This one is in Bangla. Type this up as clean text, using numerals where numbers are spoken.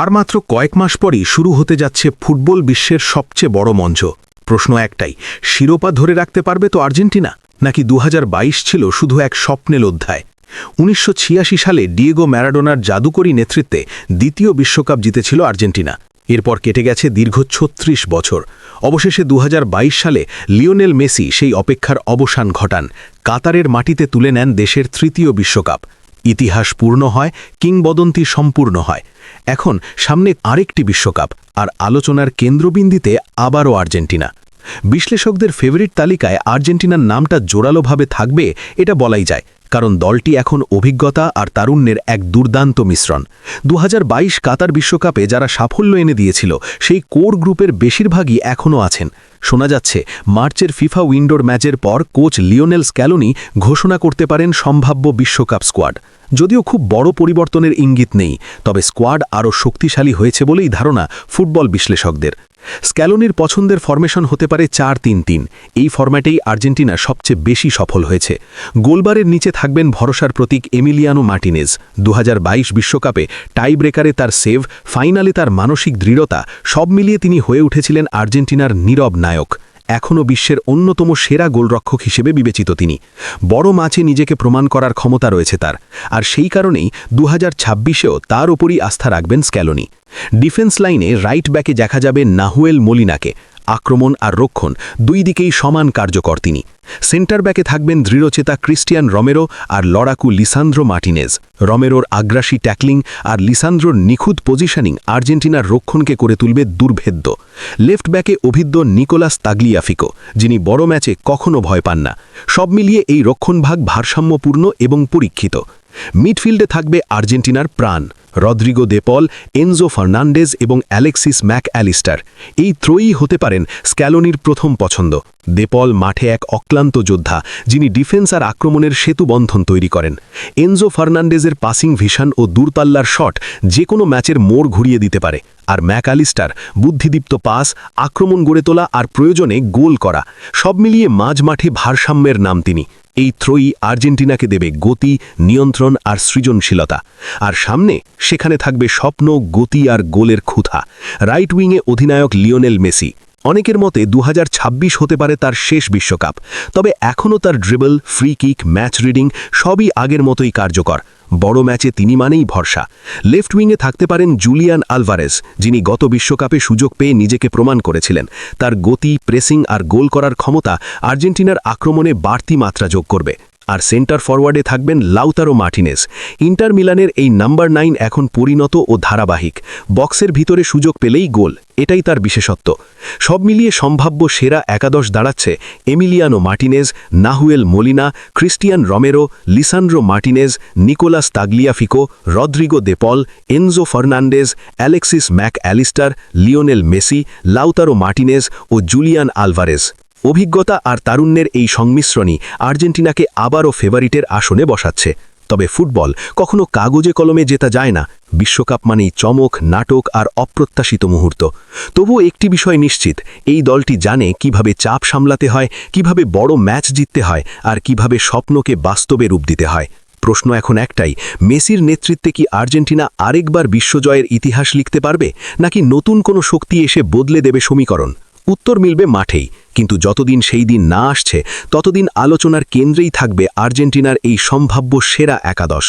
আর মাত্র কয়েক মাস পরই শুরু হতে যাচ্ছে ফুটবল বিশ্বের সবচেয়ে বড় মঞ্চ। প্রশ্ন একটাই, শিরোপা ধরে রাখতে পারবে তো আর্জেন্টিনা, নাকি ২০২২ ছিল শুধু এক স্বপ্নের অধ্যায়? ১৯৮৬ সালে ডিয়েগো ম্যারাডোনার জাদুকরী নেতৃত্বে দ্বিতীয় বিশ্বকাপ জিতেছিল আর্জেন্টিনা। এরপর কেটে গেছে দীর্ঘ ৩৬ বছর। অবশেষে ২০২২ সালে লিওনেল মেসি সেই অপেক্ষার অবসান ঘটান, কাতারের মাটিতে তুলে নেন দেশের তৃতীয় বিশ্বকাপ। ইতিহাস পূর্ণ হয়, কিংবদন্তি সম্পূর্ণ হয়। এখন সামনে আরেকটি বিশ্বকাপ, আর আলোচনার কেন্দ্রবিন্দুতে আবারও আর্জেন্টিনা। বিশ্লেষকদের ফেভারিট তালিকায় আর্জেন্টিনার নামটা জোরালোভাবে থাকবে এটা বলাই যায়, কারণ দলটি এখন অভিজ্ঞতা আর তারুণ্যের এক দুর্দান্ত মিশ্রণ। ২০২২ কাতার বিশ্বকাপে যারা সাফল্য এনে দিয়েছিল সেই কোর গ্রুপের বেশিরভাগই এখনও আছেন। শোনা যাচ্ছে মার্চের ফিফা উইন্ডোর ম্যাচের পর কোচ লিওনেল স্ক্যালোনি ঘোষণা করতে পারেন সম্ভাব্য বিশ্বকাপ স্কোয়াড। যদিও খুব বড় পরিবর্তনের ইঙ্গিত নেই, তবে স্কোয়াড আরও শক্তিশালী হয়েছে বলেই ধারণা ফুটবল বিশ্লেষকদের। স্ক্যালোনির পছন্দের ফরমেশন হতে পারে ৪-৩-৩। এই ফরম্যাটেই আর্জেন্টিনা সবচেয়ে বেশি সফল হয়েছে। গোলবারের নিচে থাকবেন ভরসার প্রতীক এমিলিয়ানো মার্টিনেজ। ২০২২ বিশ্বকাপে টাই ব্রেকারে তার সেভ, ফাইনালে তার মানসিক দৃঢ়তা, সব মিলিয়ে তিনি হয়ে উঠেছিলেন আর্জেন্টিনার নীরব নায়ক। এখনও বিশ্বের অন্যতম সেরা গোলরক্ষক হিসেবে বিবেচিত তিনি। বড় ম্যাচে নিজেকে প্রমাণ করার ক্ষমতা রয়েছে তার, আর সেই কারণেই ২০২৬-এও তার ওপরই আস্থা রাখবেন স্ক্যালোনি। ডিফেন্স লাইনে রাইট ব্যাকে দেখা যাবে নাহুয়েল মোলিনাকে। আক্রমণ আর রক্ষণ দুই দিকেই সমান কার্যকর তিনি। সেন্টার ব্যাকে থাকবেন দৃঢ়চেতা ক্রিস্টিয়ান রমেরো আর লড়াকু লিসান্দ্রো মার্টিনেজ। রমেরোর আগ্রাসী ট্যাকলিং আর লিসান্দ্রোর নিখুঁত পজিশনিং আর্জেন্টিনার রক্ষণকে করে তুলবে দুর্ভেদ্য। লেফট ব্যাকে অভিজ্ঞ নিকোলাস তাগলিয়াফিকো, যিনি বড় ম্যাচে কখনো ভয় পান না। সব মিলিয়ে এই রক্ষণভাগ ভারসাম্যপূর্ণ এবং পরীক্ষিত। মিডফিল্ডে থাকবে আর্জেন্টিনার প্রাণ Rodrigo de Paul, Enzo Fernandez এবং অ্যালেক্সিস ম্যাক অ্যালিস্টার। এই ত্রয়ী হতে পারেন স্ক্যালোনির প্রথম পছন্দ। দে পল মাঠে এক অক্লান্ত যোদ্ধা, যিনি ডিফেন্স আর আক্রমণের সেতুবন্ধন তৈরি করেন। এনজো ফার্নান্ডেজের পাসিং ভিশন ও দূরপাল্লার শট যে কোনো ম্যাচের মোড় ঘুরিয়ে দিতে পারে। আর ম্যাক অ্যালিস্টার বুদ্ধিদীপ্ত পাস, আক্রমণ গড়ে তোলা আর প্রয়োজনে গোল করা, সব মিলিয়ে মাঝমাঠে ভারসাম্যের নাম তিনি। এই ত্রয়ী আর্জেন্টিনাকে দেবে গতি, নিয়ন্ত্রণ আর সৃজনশীলতা। আর সামনে সেখানে থাকবে স্বপ্ন, গতি আর গোলের ক্ষুধা। রাইট উইংয়ে অধিনায়ক লিওনেল মেসি। অনেকের মতে ২০২৬ হতে পারে তার শেষ বিশ্বকাপ, তবে এখনও তার dribble, free kick, match reading সবই আগের মতোই কার্যকর। বড় ম্যাচে তিনি মানেই ভরসা। লেফট উইংয়ে থাকতে পারেন জুলিয়ান আলভারেজ, যিনি গত বিশ্বকাপে সুযোগ পেয়ে নিজেকে প্রমাণ করেছিলেন। তার গতি, প্রেসিং আর গোল করার ক্ষমতা আর্জেন্টিনার আক্রমণে বাড়তি মাত্রা যোগ করবে। আর সেন্টার ফরওয়ার্ডে থাকবেন লাউতারো মার্টিনেজ। ইন্টার মিলানের এই নাম্বার ৯ এখন পরিণত ও ধারাবাহিক। বক্সের ভিতরে সুযোগ পেলেই গোল, এটাই তার বিশেষত্ব। সব মিলিয়ে সম্ভাব্য সেরা একাদশ দাঁড়াচ্ছে Emiliano Martinez, Nahuel Molina, Cristian Romero, Lisandro Martinez, Nicolas Tagliafico, Rodrigo de Paul, Enzo Fernandez, Alexis Mac Allister, Lionel Messi, Lautaro Martinez ও জুলিয়ান আলভারেজ। অভিজ্ঞতা আর তারুণ্যের এই সংমিশ্রণই আর্জেন্টিনাকে আবারও ফেভারিটের আসনে বসাচ্ছে। তবে ফুটবল কখনো কাগজে কলমে জেতা যায় না। বিশ্বকাপ মানেই চমক, নাটক আর অপ্রত্যাশিত মুহূর্ত। তবুও একটি বিষয় নিশ্চিত, এই দলটি জানে কিভাবে চাপ সামলাতে হয়, কিভাবে বড় ম্যাচ জিততে হয় আর কিভাবে স্বপ্নকে বাস্তবে রূপ দিতে হয়। প্রশ্ন এখন একটাই, মেসির নেতৃত্বে কি আর্জেন্টিনা আরেকবার বিশ্বজয়ের ইতিহাস লিখতে পারবে, নাকি নতুন কোনো শক্তি এসে বদলে দেবে সমীকরণ? উত্তর মিলবে মাঠেই, কিন্তু যতদিন সেই দিন না আসছে ততদিন আলোচনার কেন্দ্রেই থাকবে আর্জেন্টিনার এই সম্ভাব্য সেরা একাদশ।